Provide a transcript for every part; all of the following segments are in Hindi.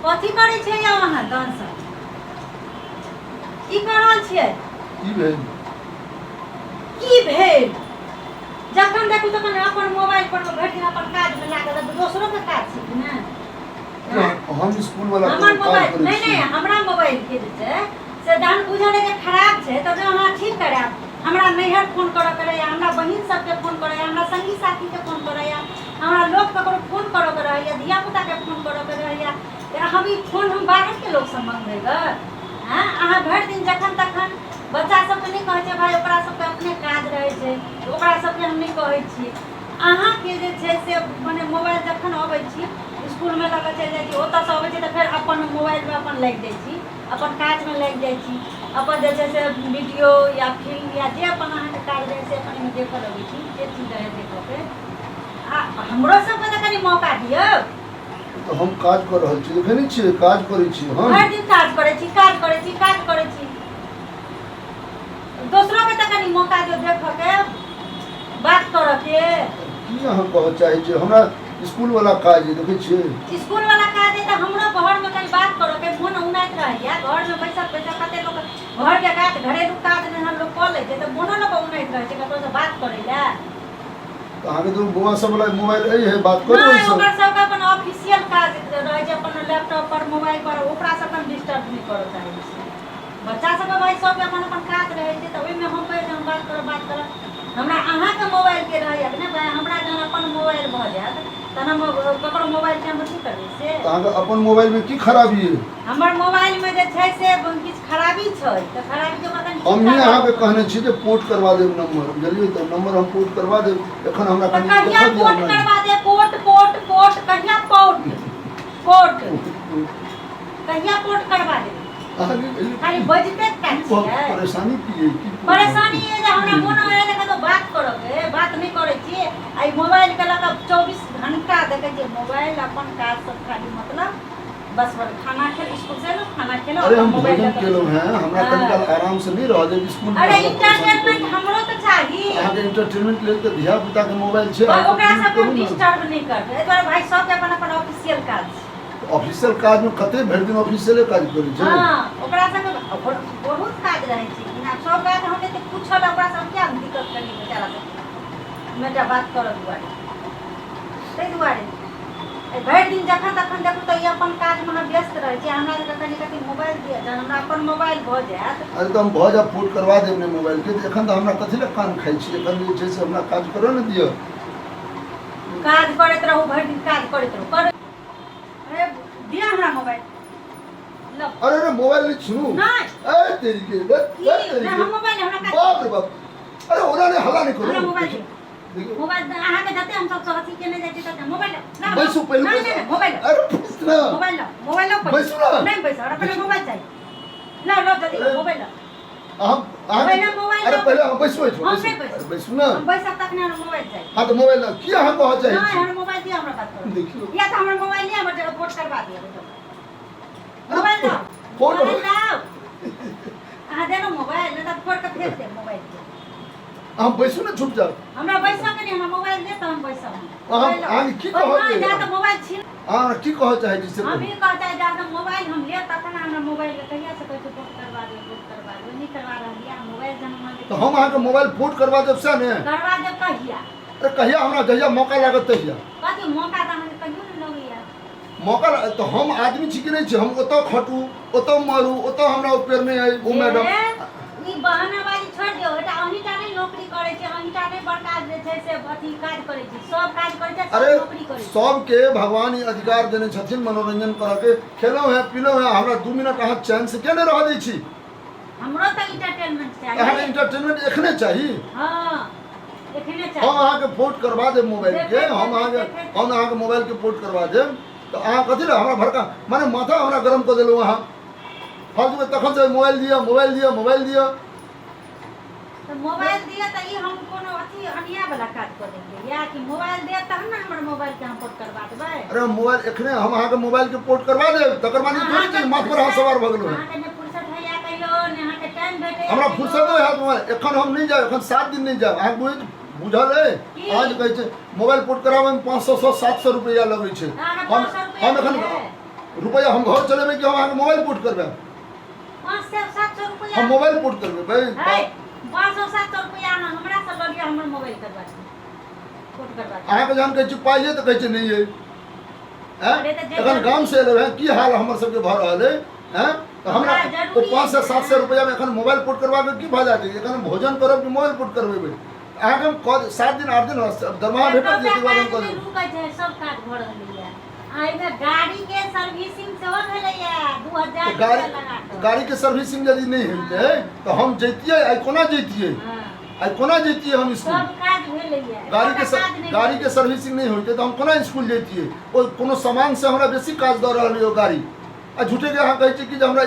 कथी करै छै या अहाँ डांस की कर रहल छियै की भेल जखन देखू तखन अपन मोबाइल पर भरि दिन अपन काज में लागल दोसरो के काज सीख ने हम स्कूल वाला हमर मोबाइल नहीं हमरा मोबाइल के जे छै से जान बुझल है खराब छै तब अहाँ ठीक करायब हमरा नैहर फोन करऽ करे हमरा बहिन सबके फोन करे हमरा संगी साथी के फोन करे हमरा लोग ककरो फोन करऽ के रहैया धिया पुता के फोन करऽ के रहैया हम ई फोन हम बाहर के लोग से मंगेबै हां अहाँ भरि दिन जखन तखन बच्चा सबके नहीं कहै छै भाई ओकरा सबके अपने काज रहै छै ओकरा सबके हम नहीं कहै छी अहाँ के जे छै से माने मोबाइल जखन अबै छी स्कूल में लगा चल जाइ छी ओतऽ से अबै छी तऽ फेर अपन मोबाइल में अपन लागि जाइ छी अपन काज में लागि जाइ छी अपन जे छै से वीडियो या फिल्म या जे अपन अहाँके काज रहै से अपन देखऽ लगै छी जे चीज रहै देखऽ के आ हमरो सबके तऽ कनी मौका दियौ तो हम काज कर रहल छी देखे नहीं छी काज करै छी हम हर दिन काज करै छी काज करै छी काज करै छी दोसरो के तऽ कनी मौका दियौ देखऽ के बात करऽ के की अहाँ कहऽ चाहै छी हमरा स्कूल वाला काज है देखे छी स्कूल वाला काज है तो हमरो घर में कनी बात करो के मोन उनाइत रहैया घर में पैसा कते लोग घर के काज घरेलू काज में हम लोग कऽ लै छै तऽ मोनो लोग उनाइत रहै छै ककरो से बात करै ला तो आगे तो बुआ सब वाला मोबाइल ए है बात करो नहीं ओकर सब अपन ऑफिशियल काज रहै छै अपन लैपटॉप पर मोबाइल पर ओकरा सब हम डिस्टर्ब नहीं करऽ चाहै छी बच्चा सब भाई सब अपन अपन काज रहै छै तऽ ओइ में हम कहै हम बात करब हमरा अहाँ के मोबाइल के रहैया ने भाई हमरा जहन अपन मोबाइल भ जायत तहन हम ककरो मोबाइल के हम की करबै से तो आगे अपन मोबाइल में की खराबी है हमर मोबाइल में जे छै से किछ खराबी छै त खराबी के मतलब हम ही अहाँ के कहने छी जे पोर्ट करवा देब नंबर बुझलिए तो नंबर हम पोर्ट करवा देब एखन हमरा कनी कहिया पोर्ट करवा दे पोर्ट कहिया पोर्ट कहिया पोर्ट करवा दे खाली बजते का छियै परेशानी की है परेशानी है जे हमरा मोन होय ले तो बात करब के बात नहीं करे छी आई मोबाइल के लगा 24 घंटा देखे छी मोबाइल अपन काज सब खाली मतलब बस खाना खेल स्कूल से लो खाना खेलो अरे हम भोजन केलो हैं हमरा कनिकाल आराम से नहीं रह जाए स्कूल अरे इंटरटेनमेंट हमरो तो चाहिए अहाँ के इंटरटेनमेंट ले के धिया पुता के मोबाइल छै ओकरा सब को डिस्टर्ब नहीं करते ए द्वारा भाई सब के अपन अपन ऑफिशियल काज ऑफिशियल काज में कते भरि दिन ऑफिशियले काज करै छै हां ओकरा सब बहुत काज रहै छै ना सब काज हमने तो पूछल ओकरा सब क्या दिक्कत करी बेचारा सब मेटा बात करऽ दुआरे तै दुआरे भरि दिन जखन तखन देखू तऽ ई अपन काज में व्यस्त रहै छै हमरा के कनी मोबाइल दिया जहन हमरा अपन मोबाइल भ जायत अरे तो हम बहुत जा पोर्ट करवा देब ने मोबाइल के एखन तो हमरा कथि ले कान खाइ छी एखन जे छै से हमरा काज करऽ न दियौ काज करैत रहू भरि दिन काज करैत रहू कर अरे दिया हमरा मोबाइल लो अरे रे मोबाइल नहीं छू नहीं ए तेरी के ना हम मोबाइल हमरा काज बाप रे बाप अरे ओना ने हल्ला नहीं हमरा करो मोबाइल देखियो मोबाइल अहाँ के जते हम सब अथी केने जाइ छी तते मोबाइल ना बैसू पहले नहीं मोबाइल अरे पुछना मोबाइल लो बैसू ना नहीं बैसो हमरा पहले मोबाइल चाहिए लो जल्दी मोबाइल लो हम मोबाइल अरे पहले हम बैसो बैसू ना हम बैसा तक ना मोबाइल चाहिए हां तो मोबाइल की अहाँ कह चाहै नहीं छी हमरा मोबाइल दिया हमरा बात करो देखियो या तो हमरा मोबाइल नहीं हमरा पोर्ट करवा दिया मोबाइल लो फोन अहाँ दे लो मोबाइल नहीं तो फोड़ के फेंक दे मोबाइल हम बैसू ना छुप जाओ हमरा पैसा के नहीं हमरा मोबाइल दे तो हम पैसा हम आगे की कहत नहीं जा तो मोबाइल छीन हां की कह चाहै छी से हम ये कहता है जा तो मोबाइल हम ले तखन हमरा मोबाइल के कहिया से कहै पोर्ट करवा दे नहीं करवा रहलिया मोबाइल जन हम तो हम अहाँ के मोबाइल पोर्ट करवा देब से ने करवा दे कहिया अरे कहिया हमरा जहिया मौका लागत तहिया कथी मौका त हमरा कहियो नहीं लगैया मौका तो हम आदमी छी कि नहीं छी हम ओतो खटू ओतो मारू ओतो हमरा ऊपर में ओ मैडम ई बहानाबाजी छोड़ दियो एटा अहिटा नहीं नौकरी करे छै अहिटा नहीं बड़का जे छै से अथी काज करे छै सब काज करे छै सब नौकरी करे छै सब के भगवान ई अधिकार देने छथिन मनोरंजन करे के खेलो है पिलो है हमरा 2 मिनट अहाँ चैन से के नहीं रह दै छी हमरो त एंटरटेनमेंट चाहिए अहाँ एंटरटेनमेंट एखने चाही हां एखने चाहिए हम अहाँ के पोर्ट करवा देब मोबाइल के हम अहाँ के मोबाइल के पोर्ट करवा देब तो अहाँ कथि ले हमरा भड़का माने माथा हमरा गरम कर देलु अहाँ फालतू में तखन से मोबाइल दिया तो मोबाइल दिया त ई हम कोनो अथी अनिया वाला काज कर देंगे या कि मोबाइल दे तहन ना हमर मोबाइल के हम पोर्ट करवा देबै अरे मोबाइल एखने हम अहाँ के मोबाइल के पोर्ट करवा देब तकर बाद थोड़ी चीज माथ पर अहाँ सवार भ गेलु अहाँ के फुर्सत भैया कहियो ने अहाँ के टाइम भेटे हमरा फुर्सत है मोबाइल एखन हम नहीं जाब एखन 7 दिन नहीं जाब अहाँ बुझल है आज कहै छै मोबाइल पोर्ट करावे में 500 700 रुपया लगै छै हम एखन रुपया हम घर चलेबे कि हम अहाँके मोबाइल पोर्ट करबै 500-700 रुपया हम मोबाइल पोर्ट करबै भाई है 500-700 रुपया अहाँ हमरा से लऽ लिअ हमर मोबाइल करबा पोर्ट करबा अहाँके जहन कहै छी पाइए तऽ कहै छी नहीं है अरे तऽ जे एखन गाम से एलहुँ हैं की हाल हमर सबके भऽ रहल है हैं तऽ हमरा हमरा ओ जरूरी 500-700 रुपया में एखन मोबाइल पोर्ट करबाके की भऽ जायत एखन भोजन करब कि मोबाइल पोर्ट करबेबै अहाँके हम 7 दिन 8 दिन दरमाहा भेटत जे बाद हम कऽ देब रुकै छै सब काज भऽ रहलैया आ एहिमे गाड़ी के सर्विसिंग सेहो भेलैया 2000 रुपया लगा कऽ गाड़ी के सर्विसिंग यदि नहीं हेतै तऽ हम जैतियै आइ कोना जैतियै हाँ, आइ कोना जैतियै हम स्कूल सब काज भेलैया गाड़ी के सर्विसिंग नहीं होते तो हम कोना स्कूल जैतियै ओ कोनो सामान से हमरा बेसी काज दऽ रहल है ओ गाड़ी आ झूठे के अहाँ कहै छी कि जे हमरा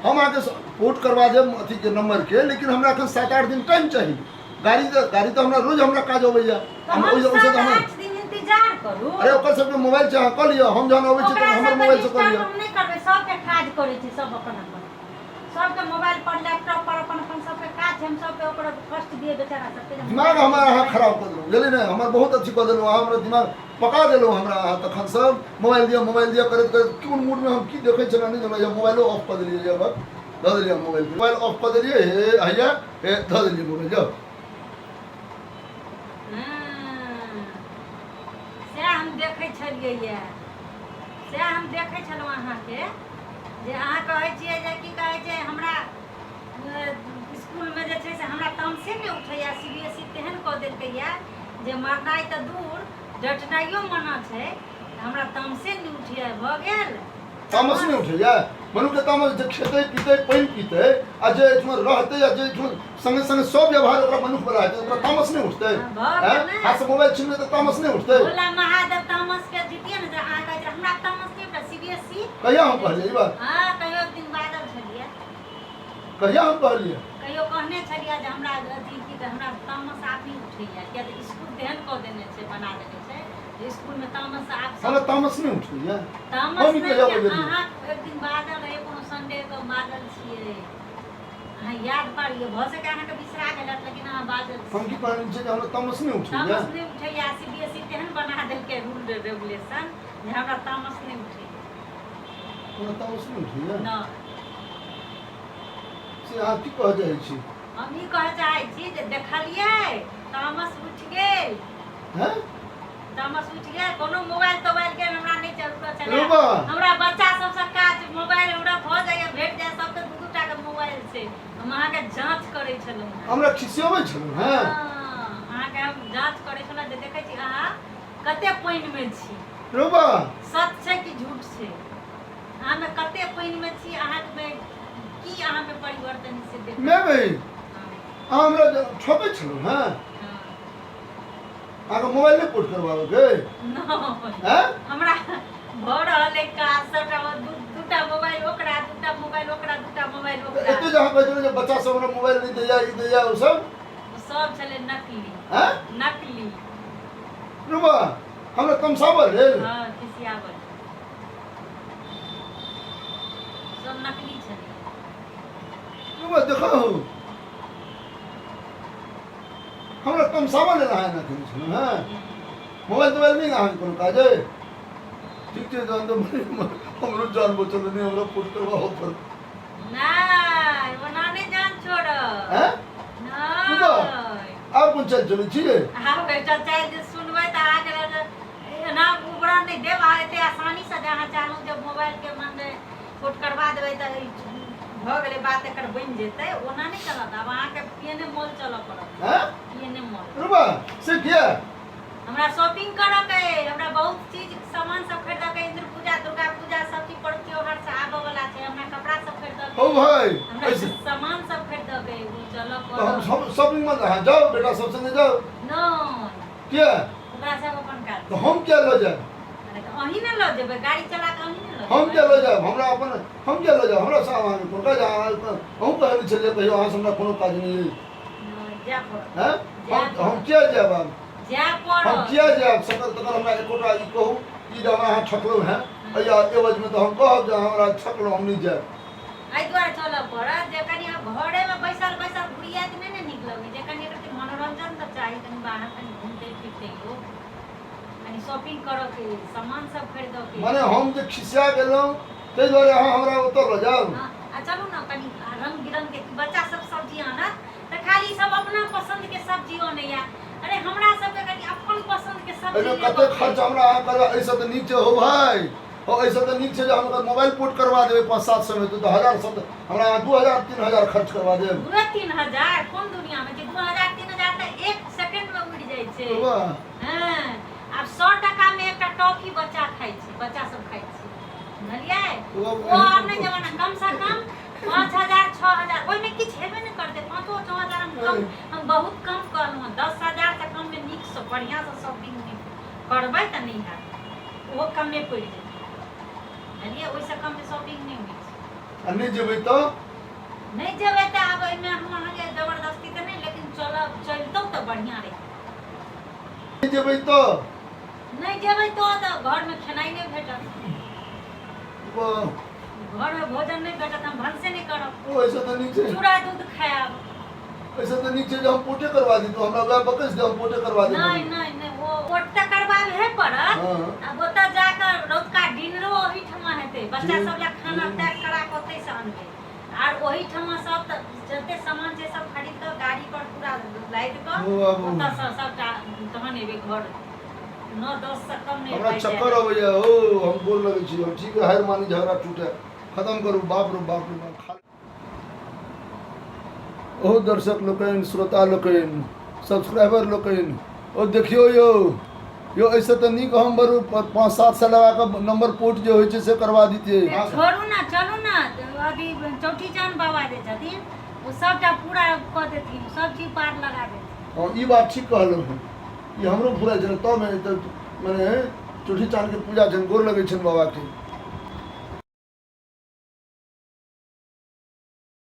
हम अहाँके पोर्ट करवा देब अथी के नंबर के लेकिन हमरा एखन 7-8 दिन टाइम चाही गाड़ी तो हमरा रोज हमरा काज अबैया हम ओइसे तो हमरा 8 दिन इंतजार करू अरे ओकर सबके मोबाइल से अहाँ कऽ लिअ हम जहन अबै छी तऽ हमर मोबाइल से कऽ लिअ हम नहीं करबै सबके काज करै छै सब अपन अपन सबके मोबाइल पर लैपटॉप पर अपन अपन सबके काज छै हम सबके ओकर कष्ट दिए बेचारा सबके दिमाग हमारा अहाँ खराब कर देलहुँ बुझलियै ने हमर बहुत अच्छी कऽ देलहुँ अहाँ हमरा दिमाग पका देलहुँ हमरा अहाँ तखन सब मोबाइल दिअ करैत करैत कोन मूड में हम की देखै छलहुँ नहीं जनलहुँ मोबाइलो ऑफ कऽ देलियै जब दऽ देलियै मोबाइल ऑफ कऽ देलियै हे हैया हे दऽ देलियै मोबाइल जाओ से हम देखै छलियै से हम देखै छलहुँ अहाँके जे अहाँ कहै छियै जे की कहै छै हमरा स्कूलमे जे छै से हमरा तामसे नहि उठैया CBSE तेहन कऽ देलकैया जे मरनाइ तऽ दूर डटनाइयो मना छै हमरा तामसे नहि उठैया भऽ गेल तामस नहीं उठैया मनु के तामस जे खेतै पीतै पानि पीतै आ जे एहिठुमा रहतै आ जे एहिठुमा संगे संगे सब व्यवहार ओकरा मनुष्य बला हेतै ओकरा तामस नहीं उठतै हाथ से मोबाइल छीनबै तऽ तामस नहीं उठतै भोला महादेव तामस के जीतिए ने जे अहाँ कहै छै हमरा तामस नहीं उठै CBSE कहिया हम कहलियै ई बात हाँ कहियो एक दिन बादल छलियै कहिया हम कहलियै कहियो कहने छलियै जे हमरा अथी की कहै हमरा तामस आब नहीं उठैया किया तऽ स्कूल तेहन कऽ देने छै बना देने छै जे स्कूल में तामस आब हमरा तामस नहीं उठैया तामस हम ई नहीं कहिया कहलियै अहाँ एक दिन बादल रहे कोनो संडे के बादल छियै अहाँ याद पारिए भऽ सकै अहाँके बिसरा गेलत लेकिन अहाँ बादल हम की कहलियै छै जे हमरा तामस नहीं उठैया तामस नहीं उठैया CBSE तेहन बना देलकै रूल रेगुलेशन जे हमरा तामस नहीं उठैया हमरा तामस नहीं उठैया ना से अहाँ की कह जाइ छी हम ई कहे चाहे छी जे देखलियै तामस उठ गेल हैं तामस उठ गेल कोनो मोबाइल तोबाइल के हमरा नहीं जरूरत रे छले बा हमरा बच्चा सबसे काज मोबाइल हमरा भऽ जाइए भेट जाए सबके दू टा के मोबाइल छै हम अहाँके जांच करै छलहुँ हमरा खिसियबै छलहुँ हैं अहाँके हम जांच करै छलहुँ जे देखै छी अहाँ कते पानि में छी रे बा सच छै कि झूठ छै अहाँ में कते पानि में छी अहाँ में की अहाँ में परिवर्तन से देख मैं भाई अहाँ हमरा ठोकै छलहुँ हैं अहाँके मोबाइल नहीं पोर्ट करबाबे के हैं हमरा भऽ रहल है काज सबटा दूटा मोबाइल ओकरा दूटा मोबाइल ओकरा दूटा मोबाइल ओकरा एते जहाँ कहै छलै जे बच्चा सब हमरा मोबाइल नहीं दैया ई दैया ओ सब छलै नकली हैं नकली रुबा हमरा तमसावल है हाँ खिसियावल सब नकली छलै रुबा देखो हमरा तमसावल है ना कहीं छलै हैं मोबाइल नहीं अहाँके कोनो काज है ठीक छै जान तो हमरो जान बचल नहीं हमरा पोर्ट करबाओ पर नहीं ओना नहीं जान छोड़ हैं नहीं आप कौन चल चले छिए हाँ बेटा चाहे जे सुनबै तऽ अहाँके ना उबरा नहीं देब अहाँ एते आसानी से जहाँ चाहूँ जब मोबाइल के मने पोर्ट करवा देबै तऽ भऽ गेलै बात एकर बनि जेतै ओना नहीं चलत आब अहाँके PNA मॉल चलऽ पड़त हैं PNA मॉल रुबा से किया हमरा शॉपिंग करऽ के अइ, हमरा बहुत चीज सामान सब खरीदऽ के इंद्र पूजा दुर्गा पूजा सब चीज पर्व त्योहार से आबऽ वाला छै हमरा कपड़ा सब खरीदऽ के हो भाई हमरा ऐसे सामान सब खरीदऽ के अइ, वो चलऽ तो हम पड़त शॉपिंग में कहाँ जाओ बेटा सब संगे जाओ नहीं क्या ओकरा सब अपन काज तो हम क्या लो जाए अरे तऽ अहीं ने लऽ जेबै गाड़ी चला के अहीं ने लऽ हम जेबै। क्या लो जाए हमरा अपन हम क्या लो जाए हमरा सामान को का जा हम कहले चलिए कहियो अहाँ से हमरा कोनो काज नहीं है नहीं, जाय पड़त हैं हम क्या जाए बाब जाय हम पड़त किया जाए सकल तकर हमरा एकोटा ई कहू ई जे हमरा अहाँ ठकलहुँ हैं या एवज में तो हम कहब जे हमरा ठकलहुँ हम नहीं जाए एहि दुआरे चलऽ पड़त जे कनि घरे में बैसल बैसल घुरिया के नहीं नीक लगै छै कनि एकरति मनोरंजन तऽ चाही कनि बाहर कनि घूमते फिरते लोग कनि शॉपिंग करो के सामान सब खरीदो के माने हम जे खिसिया गेलहुँ ताहि दुआरे अहाँ हमरा ओतऽ लऽ जाउ। हाँ, आ चलू ना कनी रंग बिरंग के बच्चा सब सब्जी आनत तो खाली सब अपना पसंद के सब्जी आनैया। अरे हमरा सब के कनी अपन पसंद के सब्जी एहिमे लेबो कते के। खर्च हमरा अहाँ करबै, एहिसँ तऽ नीक छै हो भाई, हो एहिसँ तऽ नीक छै जे हम ओकर मोबाइल पोर्ट करवा देबै 500-700 में, तो 1000 सब हमरा 2000-3000 खर्च करवा देब। 2-3000 कोन दुनिया में जे 2000-3000 तो एक सेकंड में उड़ जाय छै। वाह, हां, अब 100 टका में एकटा टॉफी बच्चा खाइ छै, बच्चा सब खाइ छै, बुझलियै? वाह, ओ अपने जमाना कम से कम 5000-6000 ओइ में किछ हेबे न करते। 5-6000 हम बहुत कम कहलहुँ, 10000 से कम में नीक से बढ़िया से शॉपिंग नहीं करबै त नहीं हैत, वो कम में पड़ जेतै, बुझलियै? ओइ से कम में शॉपिंग नहीं होइ छै। आ नहि जेबै तऽ नहीं जेबै त आब एहिमे हम अहाँके जबरदस्ती त नहीं, लेकिन चलतौ त बढ़िया रही। नहि जेबै तऽ नहीं जेबै तो घर में खेनाई नहीं भेटत, वाह, घर में भोजन नहीं भेटत, हम भनसे नहीं करब, ओ एहिसँ तऽ नीक छै, चूड़ा दूध खायब। एहिसँ तऽ नीक छै जे हम पोर्टे करवा दी, तो हमरा वएह बकस दे हम पोर्टे करवा देब। नहीं नहीं नहीं, वो पोट त करबाबे पड़त। हाँ। अब ओतऽ जाकर रौदका डिनरो ओही ठमा हेतै, बच्चा सब ला खाना पैक करा के ओतै से आनबै, आर ओही ठमा सब त जते सामान छै सब खरीद के गाड़ी पर पूरा लाद के ओ बाबू। ओतऽ से सबटा तहन एबै घर। 9-10 से कम नहीं हमरा पाइ चक्कर जायत। अबैया, ओ हम गोर लगै छी, हम ठीक है, हार मानी झगड़ा टूटे, खत्म करू, बाप रे बाप रे बाप। ओ दर्शक लोकनि, श्रोता लोकनि, सब्सक्राइबर लोकनि, ओ देखियो यो ऐसे तऽ नीक हम बरू 5-7 सौ लगा के नंबर पोर्ट जे होइ छै से करवा दीतियै। छोड़ू ना, चलू ना, अभी चौठी चांद बाबा जे छथिन वो सबटा पूरा कऽ देथिन, सब चीज पार लगा देथिन। हाँ, ई बात ठीक कहलहुँ हैं, ई हमरो फुराइ छै, तब में तऽ मने चौठी चाँद के पूजा छनि, गोर लगै छनि बाबा के।